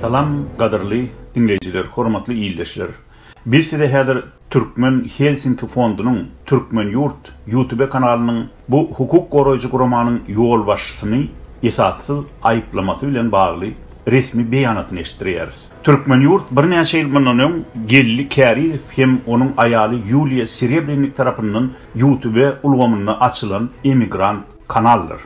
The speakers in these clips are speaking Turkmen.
Salam gadyrly dinleyijiler, hormatly iyleşler. Biz size häzir Türkmen Helsinki Fondunyň Türkmen Yurt YouTube kanalynyň bu hukuk goraýjy guramanyň ýol başçysyny esassız aýyplamasy bilen bagly resmi beýanatyny eşitdirýäris. Türkmen Yurt bir näçe ýyl bundan Gelli Käriyev hem onuň aýaly Yuliya Serebrennik tarapyndan YouTube ulgamyna açylan emigrant kanaldyr.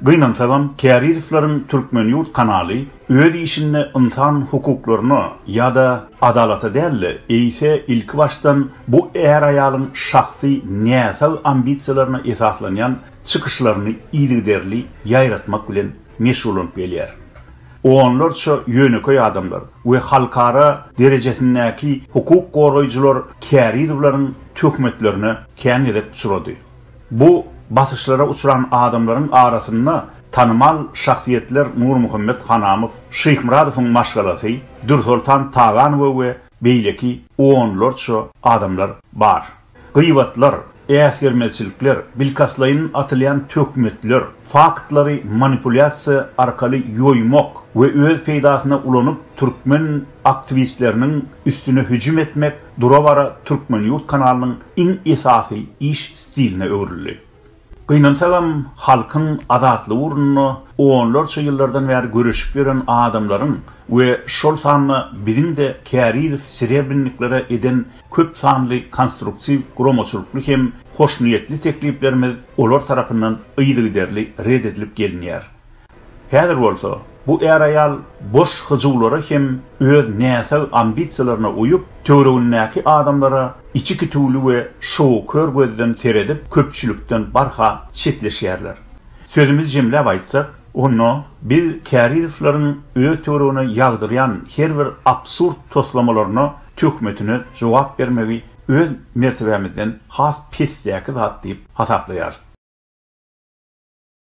Gynansalam Käriyevleriň Türkmen Yurt kanaly öz işinde insan hukuklaryny ýa-da adalata däl, eýse ilki başdan bu er aýalyň şahsy näsal ambisiýalaryna esaslanýan çykyşlaryny ýygyderli ýaýratmak bilen meşgul bolup gelýär. Onlarça ýöneköy adamlar we halkara derejesindäki hukuk goraýjylar Käriyevleriň töhmetlerini känýedip uçurady. Bu basışlara uçuran adamların arasında tanımal şahsiyetler Nur Muhammed Hanamow, Şeyh Muradowyň maşgalasy, Dursultan Taganow we beýleki onlarça adamlar bar. Gıýbatlar, äsgermezçilikler, bilkaslaýyn atylýan töhmetler, faktlary manipulyasiýa arkaly ýoýmak we öz peýdasyna ulanyp türkmen aktivistleriniň üstüne hüjüm etmek durabara Türkmen Yurt kanalynyň iň esasy iş stiline öwrildi. Gynansalam halkyň adatly uruny onlarça ýyllardan bäri görüşip beren adamlaryň we şol sanly biziň de Käriyev Serebrenniklere eden köp sanly konstruktiw guramaçylykly hem hoş niýetli tekliplerimiz olar tarapyndan ýygyderli red edilip gelinýär. Häzir bolsa bu er aýal boş hyjywlara hem öz näsal ambisiýalaryna uýup töweregindäki adamlara içi kituli we şowkör gözden teredip köpçülükden barha çetleşýärler. Sözümüz jemläp aýtsak, onu bir Käriyevleriň öz töweregine ýagdyrýan her bir absurd toslamalaryna töhmetine jogap bermegi öz mertebemizden has pisdäki zat diýip hasaplaýar.